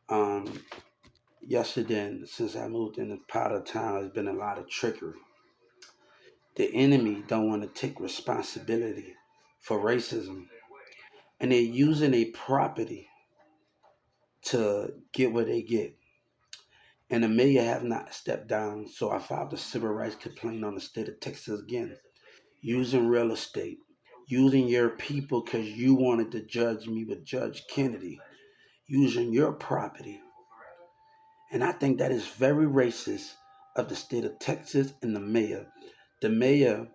Um, Yesterday, since I moved in the part of town, there's been a lot of trickery. The enemy don't want to take responsibility for racism, and they're using a property to get what they get. And the mayor have not stepped down, so I filed a civil rights complaint on the state of Texas again, using real estate, using your people because you wanted to judge me with Judge Kennedy, using your property. And I think that is very racist of the state of Texas and the mayor. The mayor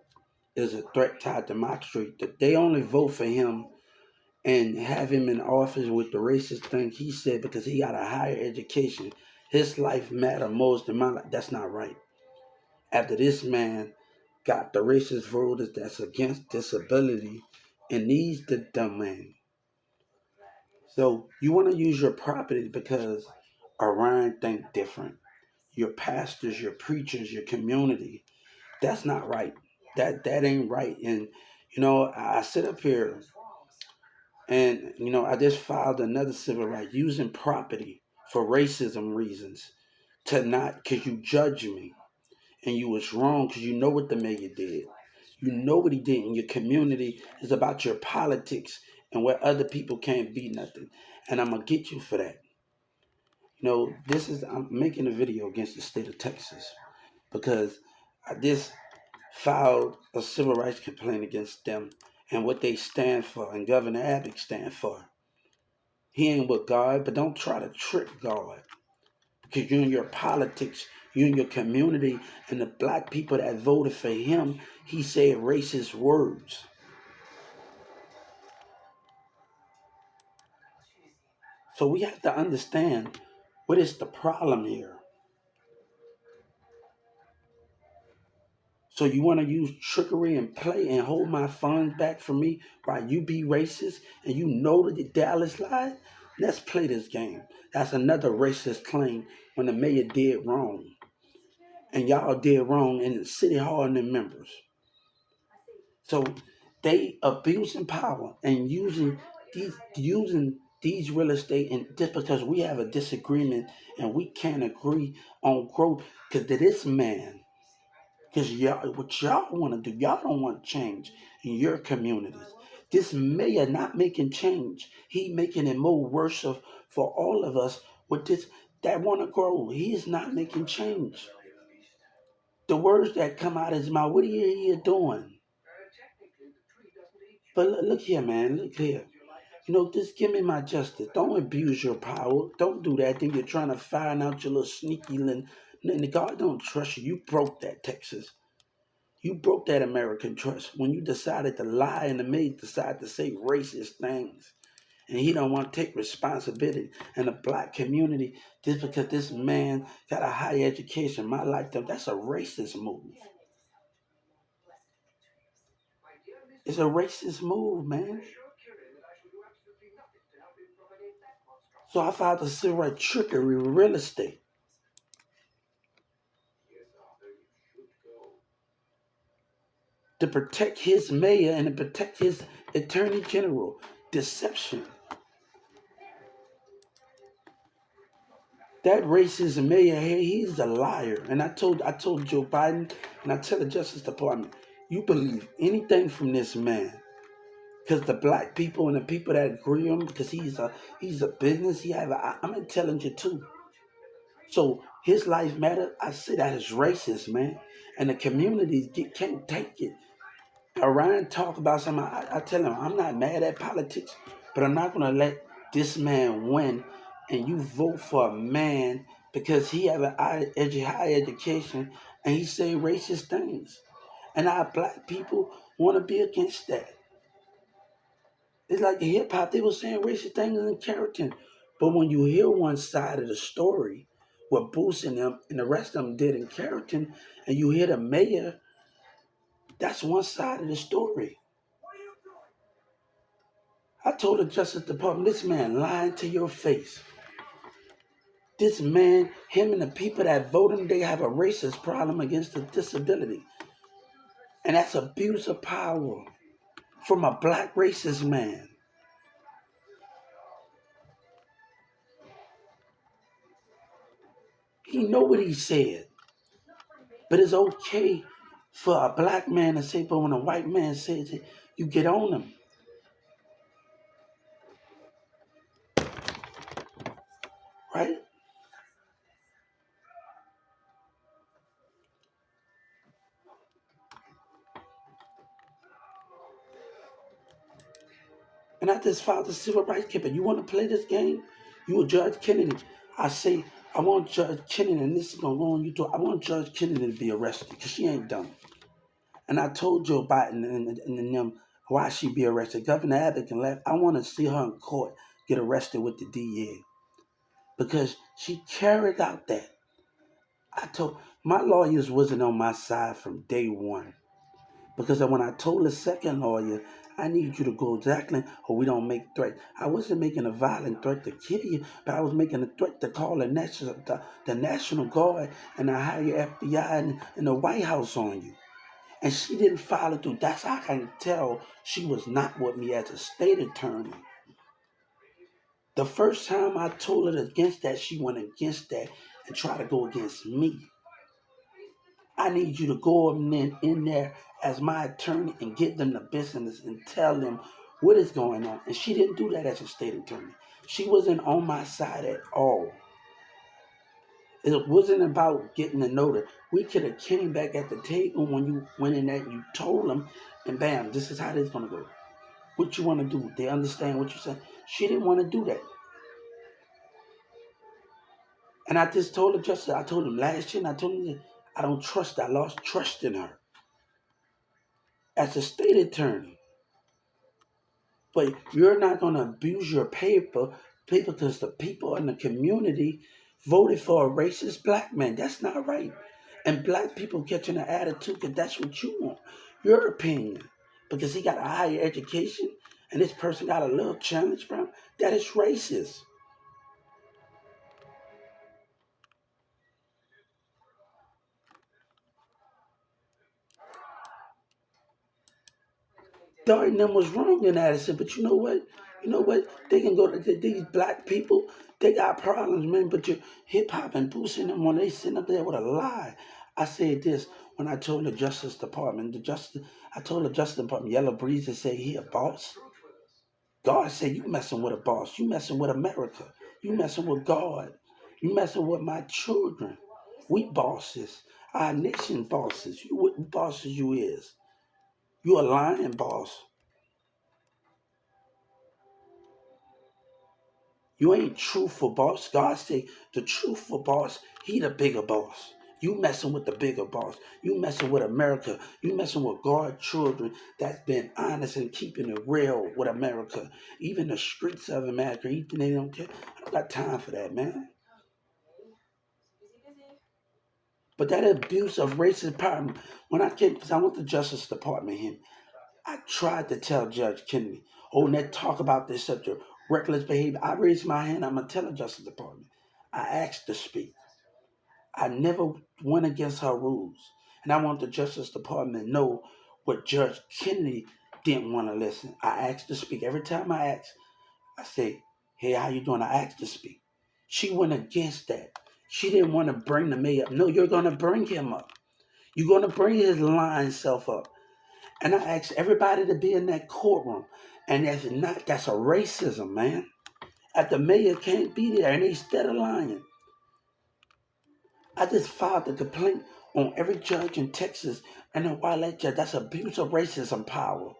is a threat to our democracy. That they only vote for him and have him in office with the racist thing he said because he got a higher education. His life matter most than my life. That's not right. After this man got the racist voters that's against disability and needs the dumb man. So you want to use your property because Orion think different. Your pastors, your preachers, your community. That's not right. That ain't right. And I sit up here and I just filed another civil right using property for racism reasons to not because you judge me and you was wrong because you know what the mayor did. You know what he did in your community is about your politics and where other people can't be nothing. And I'm gonna get you for that. I'm making a video against the state of Texas because I just filed a civil rights complaint against them and what they stand for and Governor Abbott stand for. He ain't with God, but don't try to trick God because you and your politics, you and your community, and the black people that voted for him, he said racist words. So we have to understand what is the problem here. So you want to use trickery and play and hold my funds back from me while you be racist and you know that the Dallas lied? Let's play this game. That's another racist claim when the mayor did wrong. And y'all did wrong in the city hall and the members. So they abusing power and using these real estate and just because we have a disagreement and we can't agree on growth because to this man because y'all, what y'all want to do, y'all don't want change in your communities. This mayor not making change. He making it more worse for all of us with this that want to grow. He is not making change. The words that come out of his mouth, what are you here doing? But look here, man. Look here. Just give me my justice. Don't abuse your power. Don't do that. Then you're trying to find out your little sneaky little. And God don't trust you. You broke that, Texas. You broke that American trust when you decided to lie and the maid decided to say racist things. And he don't want to take responsibility in the black community just because this man got a high education. My lifetime, that's a racist move. It's a racist move, man. So I filed a civil rights trickery with real estate to protect his mayor and to protect his attorney general. Deception. That racist mayor here, he's a liar. And I told Joe Biden and I tell the Justice Department, you believe anything from this man. Because the black people and the people that agree with him, because he's a business, I'm intelligent too. So his life matter, I say that is racist, man. And the communities can't take it. Orion talk about something, I tell him, I'm not mad at politics, but I'm not going to let this man win and you vote for a man because he have a high education and he say racist things. And our black people want to be against that. It's like the hip hop, they were saying racist things in character. But when you hear one side of the story, what Boost and them and the rest of them did in character, and you hear the mayor, that's one side of the story. I told the Justice Department, this man lying to your face. This man, him and the people that vote him, they have a racist problem against a disability. And that's abuse of power from a black racist man. He know what he said. But it's okay for a black man to say, but when a white man says it, you get on him, right? And I just filed the civil rights case. You want to play this game? You a Judge Kennedy. I say, I want Judge Kennedy, and this is going to go on YouTube. I want Judge Kennedy to be arrested because she ain't dumb. And I told Joe Biden and them why she be arrested. Governor Abbott can laugh. I want to see her in court get arrested with the DA because she carried out that. I told my lawyers wasn't on my side from day one. Because when I told the second lawyer, I need you to go exactly, or we don't make threats. I wasn't making a violent threat to kill you, but I was making a threat to call the National Guard and the higher FBI and the White House on you. And she didn't follow through. That's how I can tell she was not with me as a state attorney. The first time I told her against that, she went against that and tried to go against me. I need you to go in there as my attorney and get them the business and tell them what is going on. And she didn't do that as a state attorney. She wasn't on my side at all. It wasn't about getting to know her. We could have came back at the table when you went in there and you told them, and bam, this is how this is going to go. What you want to do? They understand what you're saying. She didn't want to do that. And I just told the justice, I told him last year, and I told him, I don't trust her. I lost trust in her as a state attorney. But you're not going to abuse your people because the people in the community voted for a racist black man. That's not right. And black people catching an attitude because that's what you want. Your opinion. Because he got a higher education and this person got a little challenge from him, that is racist. Darn them was wrong in that. I said, but you know what? You know what? They can go to these black people. They got problems, man. But your hip hop and boosting them when they sit up there with a lie. I said this when I told the Justice Department. I told the Justice Department, Yellow Breeze, to say he a boss. God said you messing with a boss. You messing with America. You messing with God. You messing with my children. We bosses. Our nation bosses. You what bosses you is. You a lying boss. You ain't truthful boss. God say the truthful boss, he the bigger boss. You messing with the bigger boss. You messing with America. You messing with God's children that's been honest and keeping it real with America. Even the streets of America, even they don't care. I don't got time for that, man. But that abuse of racist power, when I came, because I went to Justice Department here, I tried to tell Judge Kennedy, oh, and they talk about this subject, reckless behavior. I raised my hand. I'm going to tell the Justice Department. I asked to speak. I never went against her rules. And I want the Justice Department to know what Judge Kennedy didn't want to listen. I asked to speak. Every time I asked, I say, hey, how you doing? I asked to speak. She went against that. She didn't want to bring the mayor up. No, you're going to bring him up. You're going to bring his lying self up. And I asked everybody to be in that courtroom. And if not, that's a racism, man. If the mayor can't be there and they still lying. I just filed a complaint on every judge in Texas and a white judge. That's abuse of racism power.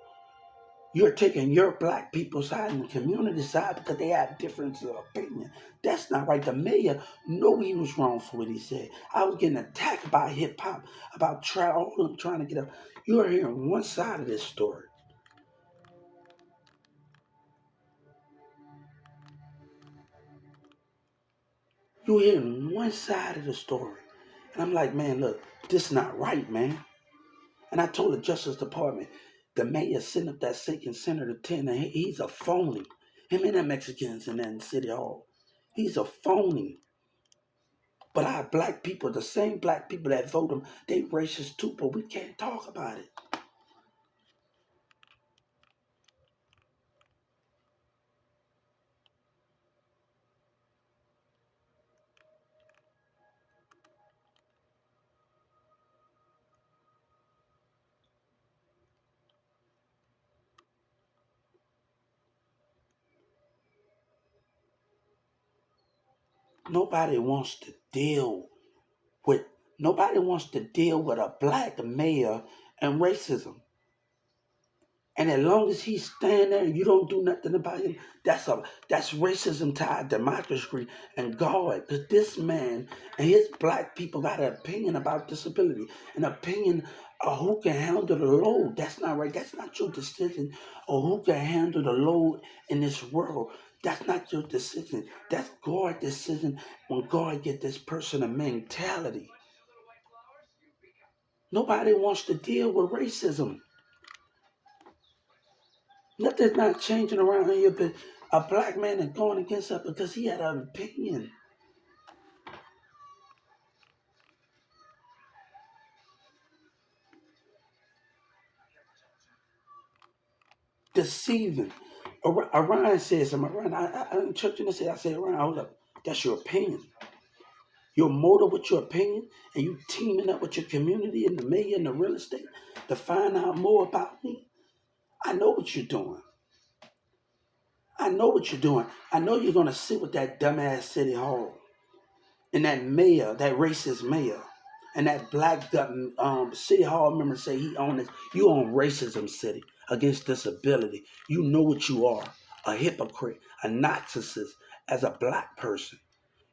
You're taking your black people's side and the community side because they have differences of opinion. That's not right. The mayor knew he was wrong for what he said. I was getting attacked by hip hop about all of them trying to get up. You're hearing one side of this story. You're hearing one side of the story. And I'm like, man, look, this is not right, man. And I told the Justice Department, the mayor sent up that sinking Senator 10, and he's a phony. Him and the Mexicans in that City Hall. He's a phony. But our black people, the same black people that vote him, they racist too, but we can't talk about it. Nobody wants to deal with nobody wants to deal with a black mayor and racism. And as long as he's standing there and you don't do nothing about him, that's racism tied democracy and God. Because this man and his black people got an opinion about disability, an opinion of who can handle the load. That's not right. That's not your decision. Or who can handle the load in this world. That's not your decision. That's God's decision when God get this person a mentality. Nobody wants to deal with racism. Nothing's not changing around here, but a black man is going against us because he had an opinion. Deceiving. Orion says, Orion, I'm church and I say, Orion, hold up. That's your opinion. Your motive with your opinion, and you teaming up with your community and the mayor and the real estate to find out more about me. I know what you're doing. I know what you're doing. I know you're going to sit with that dumbass city hall and that mayor, that racist mayor, and that black city hall member say he own this. You own racism, city against disability. You know what you are, a hypocrite, a narcissist. As a black person,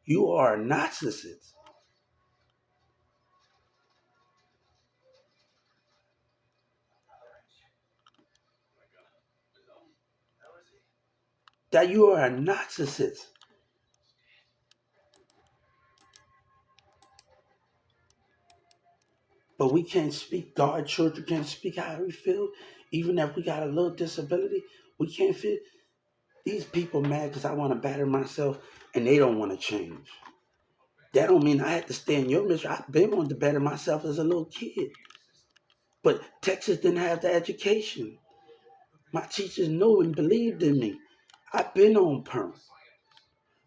you are a narcissist. That you are a narcissist. But we can't speak. God, children can't speak how we feel, even if we got a little disability. We can't feel. These people mad because I want to better myself, and they don't want to change. That don't mean I had to stay in your mission. I've been wanting to better myself as a little kid. But Texas didn't have the education. My teachers knew and believed in me. I've been on perm.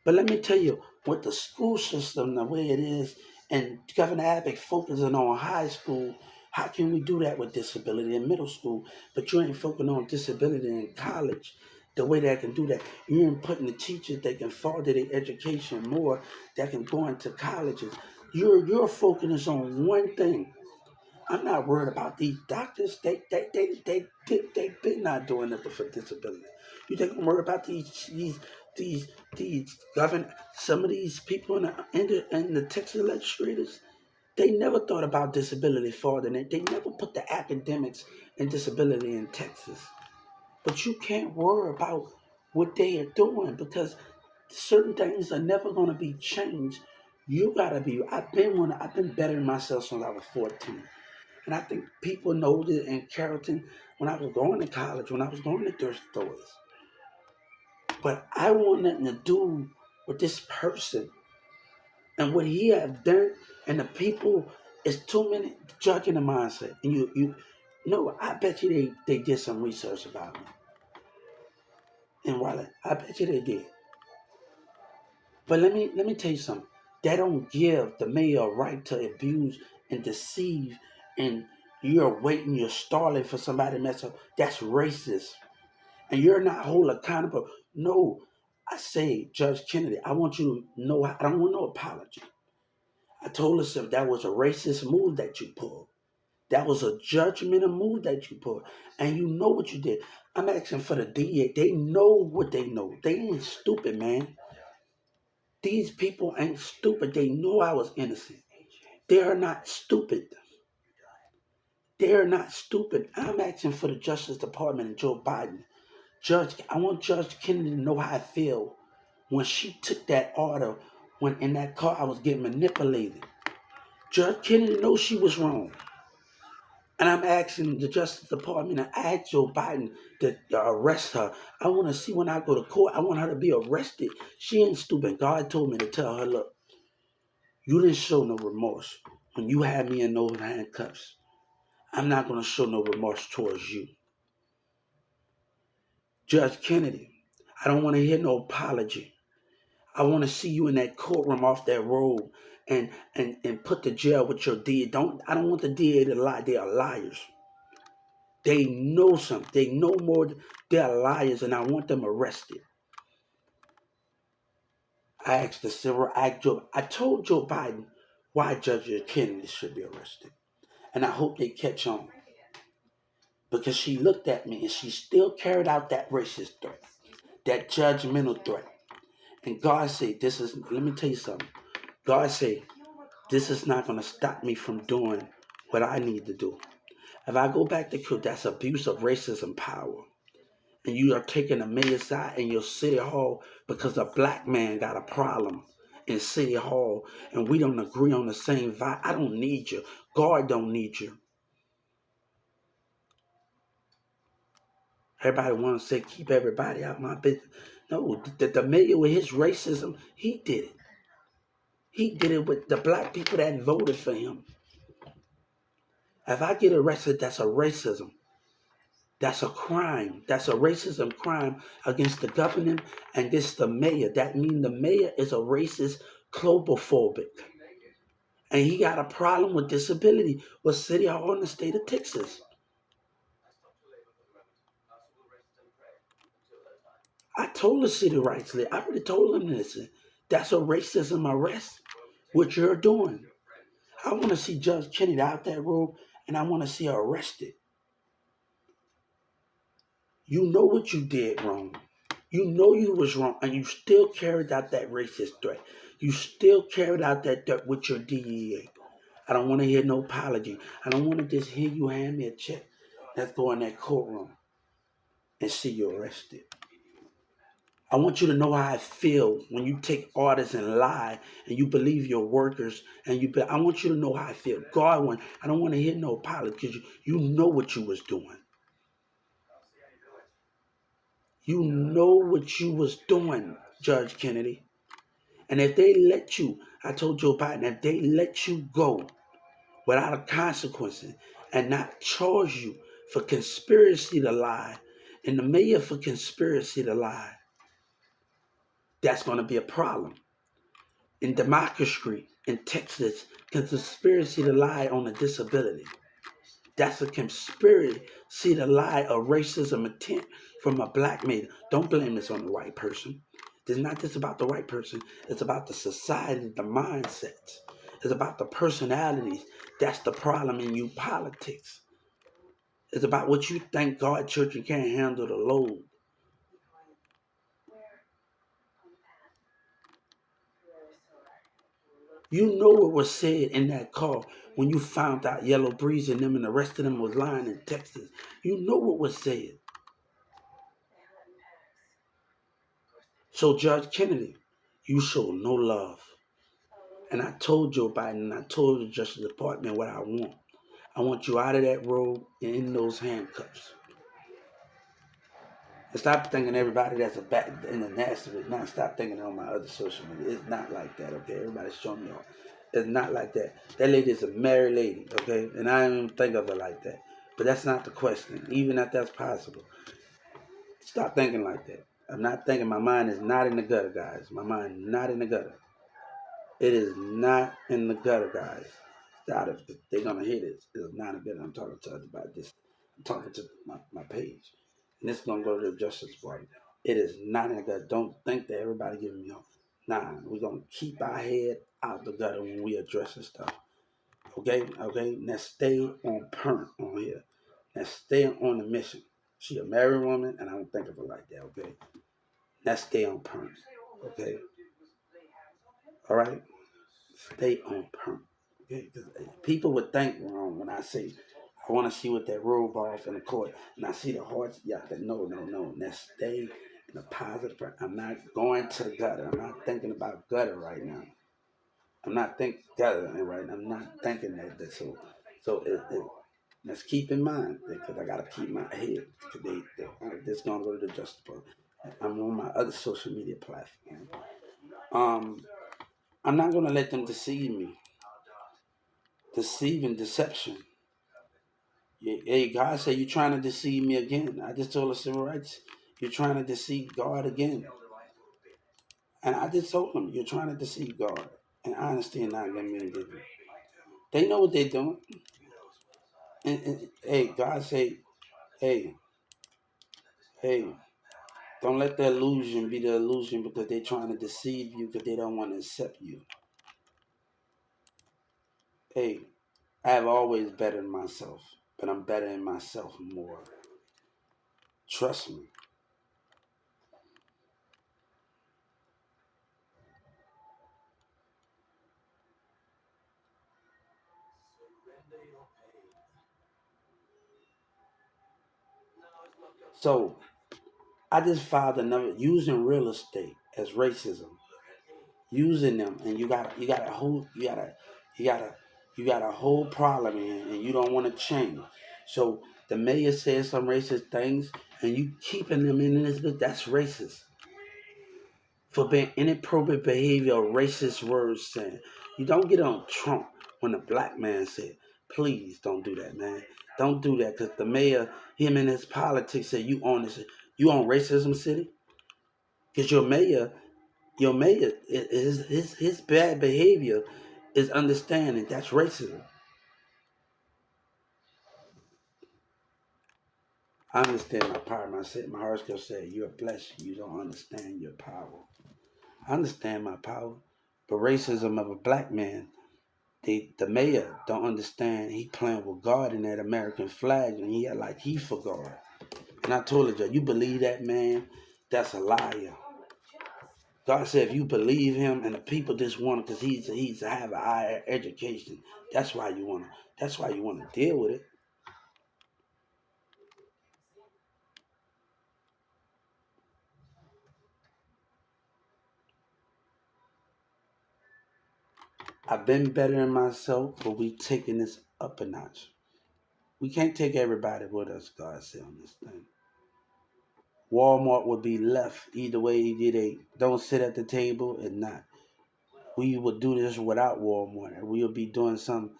But let me tell you, with the school system the way it is, and Governor Abbott focusing on high school, how can we do that with disability in middle school? But you ain't focusing on disability in college. The way that I can do that, you ain't putting the teachers that can further their education more, that can go into colleges. You're focusing on one thing. I'm not worried about these doctors. They've been not doing nothing for disability. You think I'm worried about these these govern some of these people in the Texas legislators? They never thought about disability further than that. They never put the academics and disability in Texas. But you can't worry about what they are doing because certain things are never going to be changed. You gotta be. I've been bettering myself since I was 14. And I think people know that in Carrollton, when I was going to college, when I was going to thrift stores. But I want nothing to do with this person and what he have done and the people. It's too many judging the mindset. And you no, I bet you they did some research about me. And Wale, I bet you they did. But let me tell you something. They don't give the mayor a right to abuse and deceive and you're waiting, you're stalling for somebody to mess up. That's racist. And you're not hold accountable. No, I say, Judge Kennedy, I want you to know I don't want no apology. I told us if that was a racist move that you pulled. That was a judgmental move that you pulled. And you know what you did. I'm asking for the DA. They know what they know. They ain't stupid, man. These people ain't stupid. They know I was innocent. They are not stupid. They are not stupid. I'm asking for the Justice Department and Joe Biden. I want Judge Kennedy to know how I feel when she took that order when in that car I was getting manipulated. Judge Kennedy knows she was wrong. And I'm asking the Justice Department to ask Joe Biden to arrest her. I want to see when I go to court, I want her to be arrested. She ain't stupid. God told me to tell her, look, you didn't show no remorse when you had me in those handcuffs. I'm not going to show no remorse towards you. Judge Kennedy, I don't want to hear no apology. I want to see you in that courtroom off that road and put to jail with your DA. I don't want the DA to lie. They are liars. They know something. They know more. They're liars, and I want them arrested. I asked the civil, I told Joe Biden why Judge Kennedy should be arrested. And I hope they catch on. Because she looked at me and she still carried out that racist threat, that judgmental threat. And God said, let me tell you something. God said, this is not going to stop me from doing what I need to do. If I go back to court, that's abuse of racism power. And you are taking a mayor's side in your city hall because a black man got a problem in city hall and we don't agree on the same vibe. I don't need you. God don't need you. Everybody want to say keep everybody out my business. No, the mayor with his racism, he did it. He did it with the black people that voted for him. If I get arrested, that's a racism. That's a crime. That's a racism crime against the government and against the mayor. That means the mayor is a racist, clopophobic. And he got a problem with disability with City Hall in the state of Texas. I told the city rights leader, I already told him this. That's a racism arrest, what you're doing. I want to see Judge Kennedy out that room and I want to see her arrested. You know what you did wrong. You know you was wrong, and you still carried out that racist threat. You still carried out that threat with your DEA. I don't want to hear no apology. I don't want to just hear you hand me a check. Let's go in that courtroom and see you arrested. I want you to know how I feel when you take orders and lie and you believe your workers and I want you to know how I feel. God, I don't want to hear no apology because you know what you was doing. You know what you was doing, Judge Kennedy. And if they let you, I told Joe Biden, if they let you go without a consequence and not charge you for conspiracy to lie, and the mayor for conspiracy to lie, that's going to be a problem. In democracy in Texas, conspiracy to lie on a disability. That's a conspiracy to lie, a racism intent from a black man. Don't blame this on the white person. It's not just about the white person. It's about the society, the mindsets. It's about the personalities. That's the problem in you politics. It's about what you think God children can't handle the load. You know what was said in that call when you found out Yellow Breeze and them and the rest of them was lying in Texas. You know what was said. So Judge Kennedy, you show no love. And I told Joe Biden and I told the Justice Department what I want. I want you out of that robe and in those handcuffs. And stop thinking everybody that's a back in the nasty with now. Stop thinking on my other social media. It's not like that, okay? Everybody's showing me all. It's not like that. That lady is a married lady, okay? And I don't even think of her like that. But that's not the question, even if that's possible. Stop thinking like that. I'm not thinking. My mind is not in the gutter, guys. My mind not in the gutter. It is not in the gutter, guys. Stop it. They're gonna hear this. It's not a gutter. I'm talking to about this. I'm talking to my page. And this is gonna go to the Justice Department. It is not in the gutter. Don't think that everybody giving me hope. Nah, we're gonna keep our head out the gutter when we address this stuff. Okay, okay. Now stay on point on here. Now stay on the mission. She a married woman, and I don't think of her like that. Okay. Now stay on point. Okay. All right. Stay on point. Okay. 'Cause people would think wrong when I say I want to see what that robe off in the court, and I see the hearts. Yeah, that no, no, no. Now stay in a positive. I'm not going to the gutter. I'm not thinking about gutter right now. I'm not thinking gutter right now. I'm not thinking that. So let's keep in mind because I gotta keep my head. This gonna go to the Justice Department. I'm on my other social media platform. Um, I'm not gonna let them deceive me. Deceive and deception. Hey, God said you're trying to deceive me again. I just told the civil rights, you're trying to deceive God again. And I just told them you're trying to deceive God. And I understand not getting me to do. They know what they're doing. And hey, God say, hey, hey, Don't let the illusion be the illusion because they're trying to deceive you because they don't want to accept you. Hey, I have always bettered myself, but I'm bettering myself more. Trust me. So I just filed another using real estate as racism. Using them, and you got a whole problem in, and you don't want to change. So the mayor says some racist things, and you keeping them in this, but that's racist for being inappropriate behavior or racist words saying. You don't get on Trump when a black man said, please don't do that, man. Don't do that because the mayor, him and his politics say you own this. You own racism city? Because your mayor, his bad behavior is understanding that's racism. I understand my power. My horoscope said you're blessed. You don't understand your power. I understand my power, but racism of a black man, the mayor don't understand. He playing with God in that American flag, and he act like he for God. And I told her, you believe that man? That's a liar. God said if you believe him and the people just want it because he's have a higher education. That's why you wanna. That's why you wanna deal with it. I've been bettering myself, but we taking this up a notch. We can't take everybody with us, God said on this thing. Walmart would be left either way. They don't sit at the table and not. We would do this without Walmart, and we'll be doing something.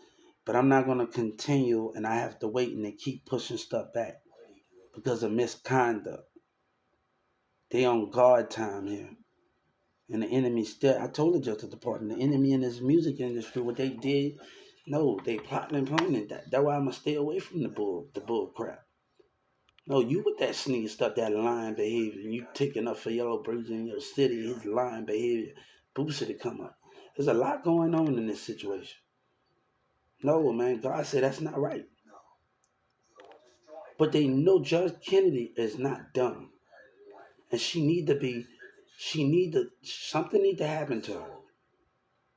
But I'm not gonna continue, and I have to wait and they keep pushing stuff back because of misconduct. They on guard time here. And the enemy still, I told the Justice Department, the enemy in this music industry, what they did, no, they plotting and planning that. That's why I'm gonna stay away from the bull crap. No, you with that sneaky stuff, that lying behavior, and you taking up for Yellow Bridge in your city, his lying behavior, boosted to come up. There's a lot going on in this situation. No, man, God said that's not right. But they know Judge Kennedy is not dumb. And something need to happen to her.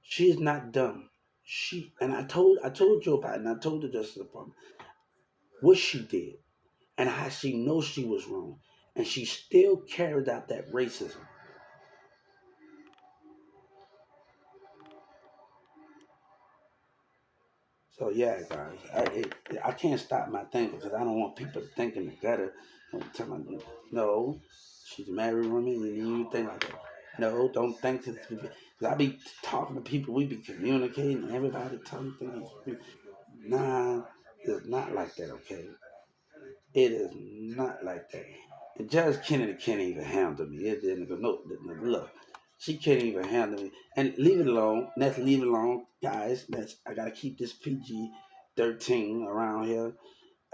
She is not dumb. I told Joe Biden, I told the Justice Department what she did and how she knows she was wrong. And she still carried out that racism. So yeah, guys, I can't stop my thinking because I don't want people thinking the gutter. No, she's a married woman, and you think like that. No, don't think to because I be talking to people, we be communicating, everybody talking things. Nah, it's not like that, okay? It is not like that. And Judge Kennedy can't even handle me. It didn't go, no, look, she can't even handle me. And leave it alone. Let's leave it alone, guys. I gotta keep this PG-13 around here.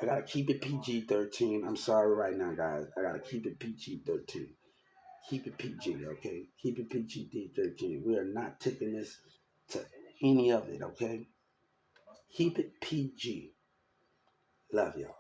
I gotta keep it PG-13. I'm sorry right now, guys. I gotta keep it PG-13. Keep it PG, okay? Keep it PG-13. We are not taking this to any of it, okay? Keep it PG. Love y'all.